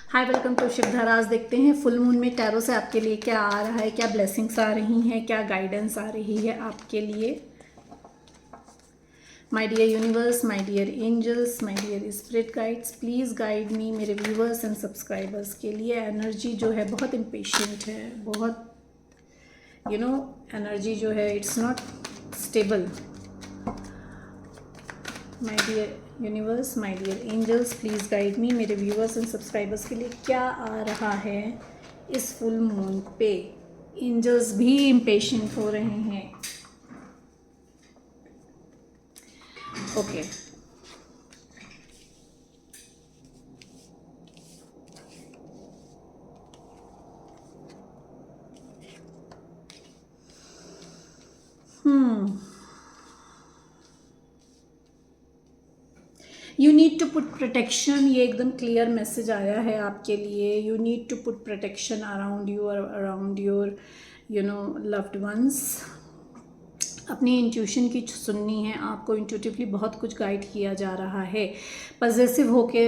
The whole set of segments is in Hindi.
Hi, welcome to Shivdhara. आज देखते हैं फुल मून में टैरो से आपके लिए क्या आ रहा है, क्या ब्लेसिंग्स आ रही हैं, क्या गाइडेंस आ रही है आपके लिए। My dear universe, my dear angels, my dear spirit guides, please guide me. मेरे व्यूवर्स एंड सब्सक्राइबर्स के लिए एनर्जी जो है बहुत इम्पेशेंट है, बहुत एनर्जी जो है it's not stable. My dear universe, my dear angels, please guide me. मेरे व्यूअर्स एंड सब्सक्राइबर्स के लिए क्या आ रहा है इस फुल मून पे। एंजल्स भी इम्पेशेंट हो रहे हैं। Okay, you need to put protection. ये एकदम क्लियर मैसेज आया है आपके लिए। You need to put protection around your loved ones. अपनी इंट्यूशन की सुननी है आपको। इंट्यूटिवली बहुत कुछ गाइड किया जा रहा है। पजेसिव होके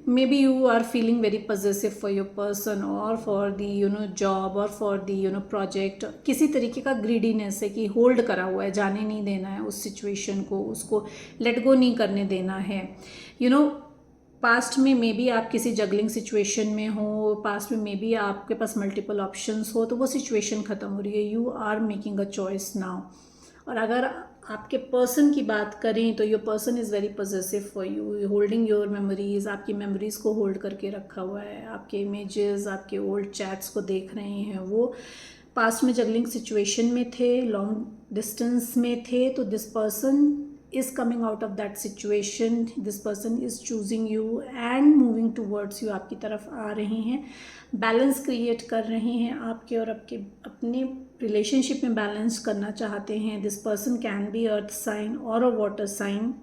maybe you are feeling very possessive for your person और फॉर दी जॉब और फॉर दी प्रोजेक्ट। किसी तरीके का ग्रीडीनेस है कि होल्ड करा हुआ है, जाने नहीं देना है उस सिचुएशन को, उसको लेट गो नहीं करने देना है। पास्ट में मे बी आप किसी जगलिंग सिचुएशन में हो, पास्ट में मे बी आपके पास मल्टीपल ऑप्शंस हो, तो वो सिचुएशन ख़त्म हो रही है। You are making a choice now. और अगर आपके पर्सन की बात करें तो your person is very positive for you, holding your memories. आपकी मेमोरीज को होल्ड करके रखा हुआ है, आपके इमेजेस, आपके ओल्ड चैट्स को देख रहे हैं। वो पास्ट में जगलिंग सिचुएशन में थे, लॉन्ग डिस्टेंस में थे, तो this person is coming out of that situation. This person is choosing you and moving towards you, आपकी तरफ आ रहे हैं, बैलेंस क्रिएट कर रहे हैं आपके और आपके अपने रिलेशनशिप में बैलेंस करना चाहते हैं। This person can be earth sign और अ वाटर साइन।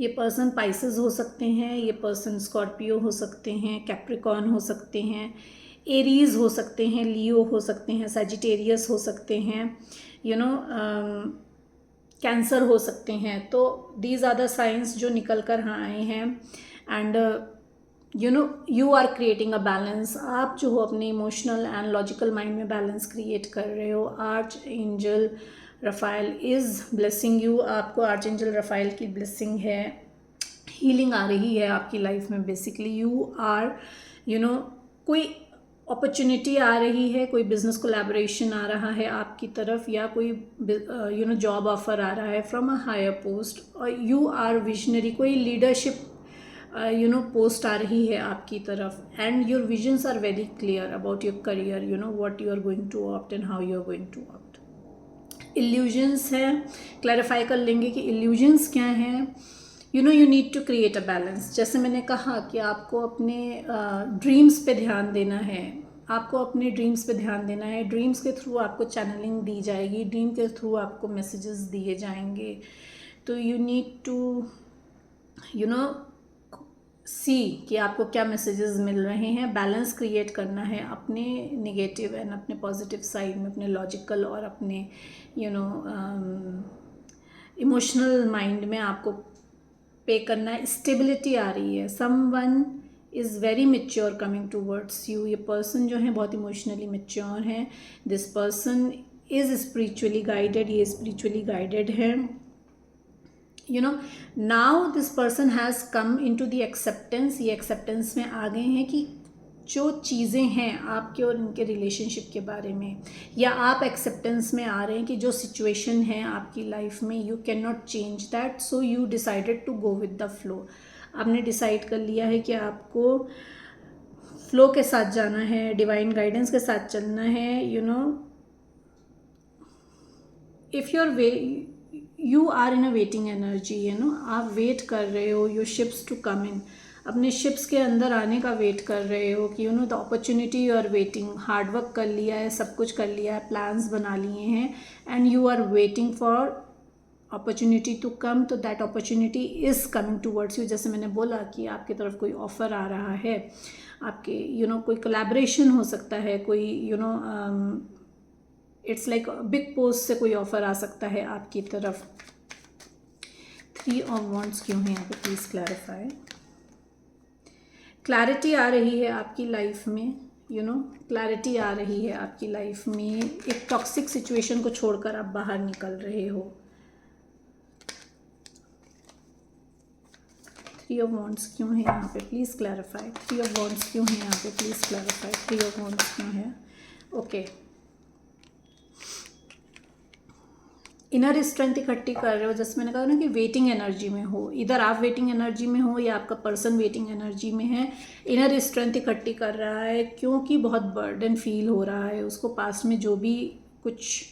ये पर्सन पाइसेस हो सकते हैं, ये पर्सन स्कॉर्पियो हो सकते हैं, कैप्रिकॉन हो सकते हैं, एरीज हो सकते हैं, लियो हो सकते हैं, सैजिटेरियस हो सकते हैं, कैंसर हो सकते हैं। तो दीज आर द साइंस जो निकल कर आए हैं। And you are creating a balance. आप जो हो अपने इमोशनल एंड लॉजिकल माइंड में बैलेंस क्रिएट कर रहे हो। Archangel Raphael is blessing you. आपको आर्च एंजल रफाइल की ब्लेसिंग है, हीलिंग आ रही है आपकी लाइफ में। बेसिकली यू आर कोई अपॉर्चुनिटी आ रही है, कोई बिजनेस कोलैबोरेशन आ रहा है आपकी तरफ, या कोई जॉब ऑफर आ रहा है फ्रॉम अ हायर पोस्ट, और यू आर विजनरी। कोई लीडरशिप पोस्ट आ रही है आपकी तरफ। And your visions are very clear about your career, what you are going to opt and how you are going to opt. Illusions है, क्लैरिफाई कर लेंगे कि इल्यूजन्स क्या हैं। You need to create a balance. जैसे मैंने कहा कि आपको अपने ड्रीम्स पे ध्यान देना है, आपको अपने ड्रीम्स पे ध्यान देना है। ड्रीम्स के थ्रू आपको चैनलिंग दी जाएगी, ड्रीम के थ्रू आपको मैसेजेस दिए जाएंगे। तो यू नीड टू सी कि आपको क्या मैसेजेस मिल रहे हैं। बैलेंस क्रिएट करना है अपने नेगेटिव एंड अपने पॉजिटिव साइड में, अपने लॉजिकल और अपने इमोशनल माइंड में आपको पे करना है। स्टेबिलिटी आ रही है। Someone is very mature coming towards you. ये पर्सन जो है बहुत इमोशनली मेच्योर है। This person is spiritually guided, ये स्पिरिचुअली गाइडेड है। Now this person has come into the acceptance. ये एक्सेप्टेंस में आ गए हैं कि जो चीज़ें हैं आपके और इनके रिलेशनशिप के बारे में, या आप एक्सेप्टेंस में आ रहे हैं कि जो सिचुएशन है आपकी लाइफ में, you can not change that, so you decided to go with the flow. आपने डिसाइड कर लिया है कि आपको फ्लो के साथ जाना है, डिवाइन गाइडेंस के साथ चलना है। If you are in a waiting energy, आप वेट कर रहे हो your ships to come in. अपने शिप्स के अंदर आने का वेट कर रहे हो कि the opportunity you are waiting. Hard work कर लिया है, सब कुछ कर लिया है, प्लान्स बना लिए हैं, and you are waiting for opportunity to come. तो that opportunity is coming towards you. जैसे मैंने बोला कि आपकी तरफ कोई ऑफर आ रहा है, आपके कोई कोलैबोरेशन हो सकता है, कोई इट्स लाइक बिग पोस्ट से कोई ऑफर आ सकता है आपकी तरफ। 3 ऑफ वॉन्ड्स क्यों है यहाँ पे, प्लीज़ क्लैरिफाई। क्लैरिटी आ रही है आपकी लाइफ में, क्लैरिटी आ रही है आपकी लाइफ में। एक टॉक्सिक सिचुएशन को छोड़कर आप बाहर निकल रहे हो। 3 ऑफ वॉन्ड्स क्यों है यहाँ पे, प्लीज़ क्लैरिफाई। 3 ऑफ वॉन्ड्स क्यों है यहाँ पे, प्लीज़ क्लैरिफाई। 3 ऑफ वॉन्ड्स क्यों है? ओके, इनर स्ट्रेंथ इकट्ठी कर रहे हो, जैसे मैंने कहा ना कि वेटिंग एनर्जी में हो, इधर आप वेटिंग एनर्जी में हो या आपका पर्सन वेटिंग एनर्जी में है। इनर स्ट्रेंथ इकट्ठी कर रहा है क्योंकि बहुत बर्डन फील हो रहा है उसको, पास्ट में जो भी कुछ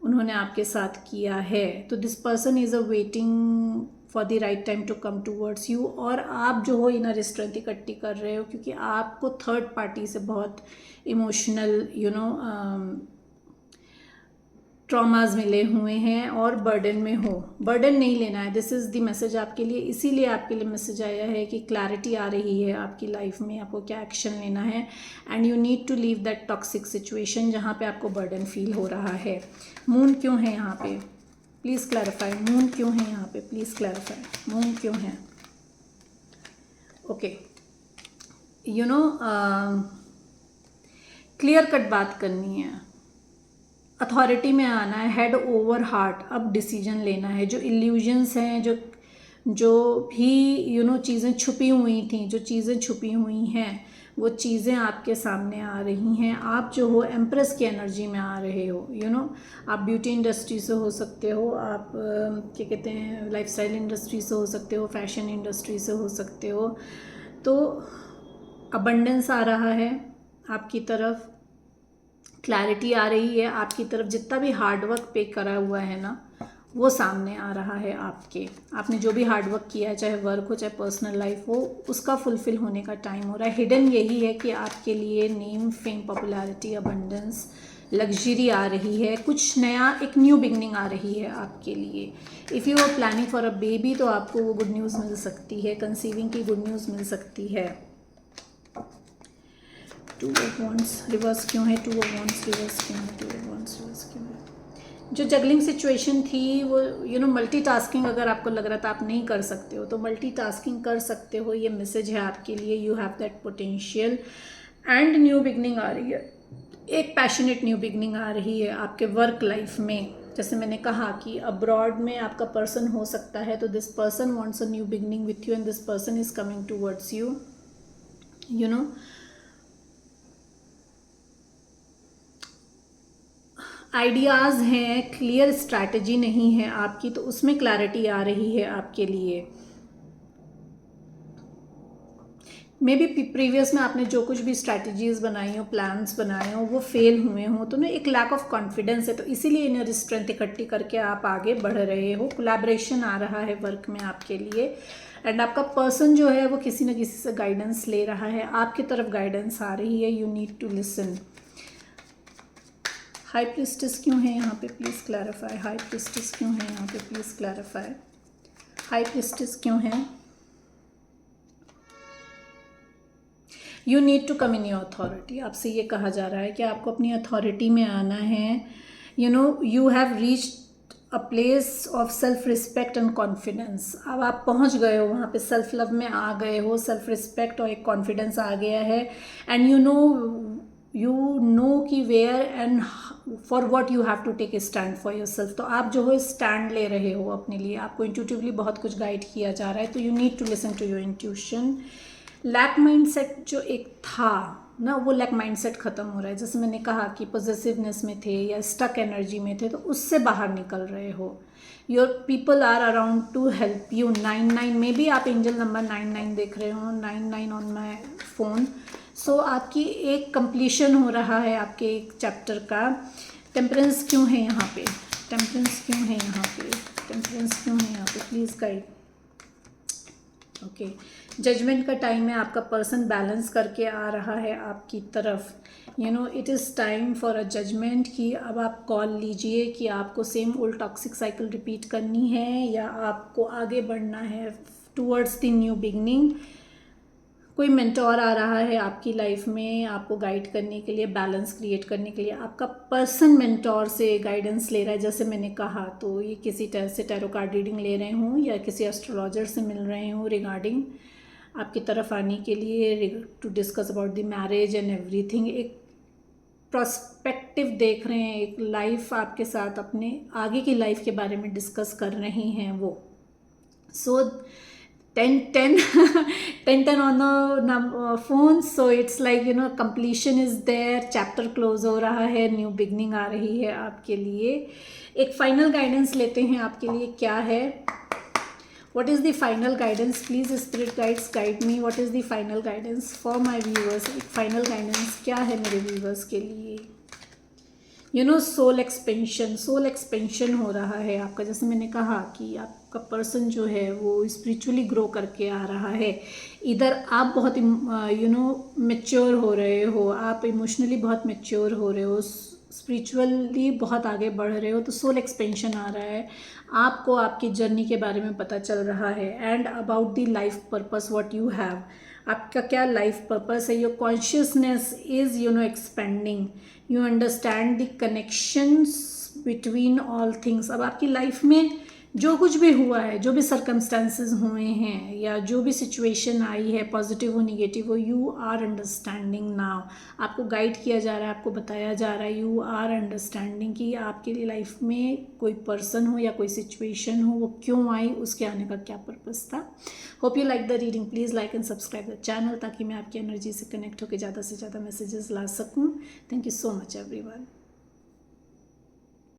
उन्होंने आपके साथ किया है। तो this person is a waiting for the right time to come towards you. और आप जो हो इनर स्ट्रेंथ इकट्ठी कर रहे हो क्योंकि आपको थर्ड पार्टी से बहुत इमोशनल ट्रॉमाज मिले हुए हैं और बर्डन में हो। बर्डन नहीं लेना है, दिस इज़ द मैसेज आपके लिए। इसीलिए आपके लिए मैसेज आया है कि क्लैरिटी आ रही है आपकी लाइफ में, आपको क्या एक्शन लेना है। And you need to leave that toxic situation जहाँ पे आपको बर्डन फील हो रहा है। मून क्यों है यहाँ पे, प्लीज़ क्लैरिफाई। मून क्यों है यहाँ पे, प्लीज़ क्लैरिफाई। मून क्यों है? ओके, क्लियर कट बात करनी है, अथॉरिटी में आना है, हेड ओवर हार्ट अब डिसीजन लेना है। जो इल्यूजन्स हैं, जो भी चीज़ें छुपी हुई थी, जो चीज़ें छुपी हुई हैं वो चीज़ें आपके सामने आ रही हैं। आप जो हो एम्प्रेस की एनर्जी में आ रहे हो। आप ब्यूटी इंडस्ट्री से हो सकते हो, आप क्या कहते हैं लाइफस्टाइल इंडस्ट्री से हो सकते हो, फैशन इंडस्ट्री से हो सकते हो। तो अबंडेंस आ रहा है आपकी तरफ, क्लैरिटी आ रही है आपकी तरफ। जितना भी हार्डवर्क पे करा हुआ है ना वो सामने आ रहा है आपने जो भी हार्डवर्क किया है, चाहे वर्क हो चाहे पर्सनल लाइफ हो, उसका फुलफिल होने का टाइम हो रहा है। हिडन यही है कि आपके लिए name, fame, popularity, abundance, luxury आ रही है। कुछ नया, एक न्यू बिगनिंग आ रही है आपके लिए। If you are planning for a baby तो आपको वो गुड न्यूज़ मिल सकती है, कंसीविंग की गुड न्यूज़ मिल सकती है। 2 ऑफ वॉन्ड्स रिवर्स क्यों है? 2 ऑफ वॉन्ड्स रिवर्स क्यों है? 2 ऑफ वॉन्ड्स रिवर्स क्यों है? जो जगलिंग सिचुएशन थी वो मल्टीटास्किंग अगर आपको लग रहा था आप नहीं कर सकते हो, तो मल्टीटास्किंग कर सकते हो। ये मैसेज है आपके लिए, you have that potential. And new beginning आ रही है, एक पैशनेट न्यू बिगनिंग आ रही है आपके वर्क लाइफ में। जैसे मैंने कहा कि अब्रॉड में आपका पर्सन हो सकता है, तो this person wants a new beginning with you and this person is coming towards you. Ideas हैं, क्लियर स्ट्रैटेजी नहीं है आपकी, तो उसमें क्लैरिटी आ रही है आपके लिए। मे बी प्रीवियस में आपने जो कुछ भी स्ट्रैटेजीज़ बनाई हो, प्लान्स बनाए हो, वो फेल हुए हो, तो ना एक लैक ऑफ कॉन्फिडेंस है। तो इसीलिए इनर स्ट्रेंथ इकट्ठी करके आप आगे बढ़ रहे हो। कोलैबोरेशन आ रहा है वर्क में आपके लिए। एंड आपका पर्सन जो है वो किसी न किसी से गाइडेंस ले रहा है, आपकी तरफ गाइडेंस आ रही है। You need to listen. High priestess क्यों है यहाँ पे, प्लीज़ क्लैरिफाई। हाई प्रिस्टेस क्यों है यहाँ पे, प्लीज़ क्लैरिफाई। हाई प्रिस्टेस क्यों है? You need to come in your authority. आपसे ये कहा जा रहा है कि आपको अपनी अथॉरिटी में आना है। You have reached a place of self respect and confidence. अब आप पहुंच गए हो वहाँ पे, सेल्फ लव में आ गए हो, सेल्फ रिस्पेक्ट और एक कॉन्फिडेंस आ गया है। एंड यू नो कि where and for what you have to take a stand for yourself. तो आप जो हो स्टैंड ले रहे हो अपने लिए, आपको इंट्यूटिवली बहुत कुछ गाइड किया जा रहा है। तो you need to listen to your intuition. Lack mindset जो एक था ना, वो लैक माइंडसेट ख़त्म हो रहा है। जैसे मैंने कहा कि पॉजिटिवनेस में थे या स्टक एनर्जी में थे, तो उससे बाहर निकल रहे हो। Your people are around to help you. 99 में भी आप एंजल नंबर 99 देख रहे हो, 99 ऑन माई फोन। सो आपकी एक कंप्लीशन हो रहा है आपके एक चैप्टर का। टेम्परेंस क्यों है यहाँ पे? टेम्परेंस क्यों है यहाँ पे? टेम्परेंस क्यों है यहाँ पे? Please guide. ओके, जजमेंट का टाइम है। आपका पर्सन बैलेंस करके आ रहा है आपकी तरफ। It is time for a judgment कि अब आप कॉल लीजिए कि आपको same old toxic cycle repeat करनी है या आपको आगे बढ़ना है टूवर्ड्स द न्यू बिगनिंग। कोई मेंटोर आ रहा है आपकी लाइफ में आपको गाइड करने के लिए, बैलेंस क्रिएट करने के लिए। आपका पर्सन मेंटोर से गाइडेंस ले रहा है। जैसे मैंने कहा, तो ये किसी तरह से टैरो कार्ड रीडिंग ले रहे हों या किसी एस्ट्रोलॉजर से मिल रहे हों रिगार्डिंग आपकी तरफ आने के लिए to discuss about the marriage and everything. एक प्रोस्पेक्टिव देख रहे हैं, एक लाइफ आपके साथ अपने आगे की लाइफ के बारे में डिस्कस कर रही हैं वो। सो 10 10 on the phone, so it's like completion is there, chapter close हो रहा है, न्यू बिगनिंग आ रही है आपके लिए। एक फाइनल गाइडेंस लेते हैं आपके लिए, क्या है, what is the final guidance, please spirit guides guide me, what is the final guidance for my viewers। एक फाइनल गाइडेंस क्या है मेरे व्यूवर्स के लिए। सोल एक्सपेंशन हो रहा है आपका। जैसे मैंने कहा कि आपका पर्सन जो है वो स्पिरिचुअली ग्रो करके आ रहा है। इधर आप बहुत मैच्योर हो रहे हो, आप इमोशनली बहुत मैच्योर हो रहे हो, स्पिरिचुअली बहुत आगे बढ़ रहे हो, तो सोल एक्सपेंशन आ रहा है आपको, आपकी जर्नी के बारे में पता चल रहा है। And about the life purpose what you have, आपका क्या लाइफ पर्पस है। Your consciousness is expanding, you understand the connections between all things. अब आपकी लाइफ में जो कुछ भी हुआ है, जो भी सर्कमस्टेंसेस हुए हैं या जो भी सिचुएशन आई है, पॉजिटिव हो निगेटिव हो, यू आर अंडरस्टैंडिंग नाउ। आपको गाइड किया जा रहा है, आपको बताया जा रहा है, यू आर अंडरस्टैंडिंग कि आपके लिए लाइफ में कोई पर्सन हो या कोई सिचुएशन हो, वो क्यों आई, उसके आने का क्या पर्पस था। Hope you like the reading, please like and subscribe the channel, ताकि मैं आपकी एनर्जी से कनेक्ट होकर ज़्यादा से ज़्यादा मैसेजेस ला सकूँ। Thank you so much everyone.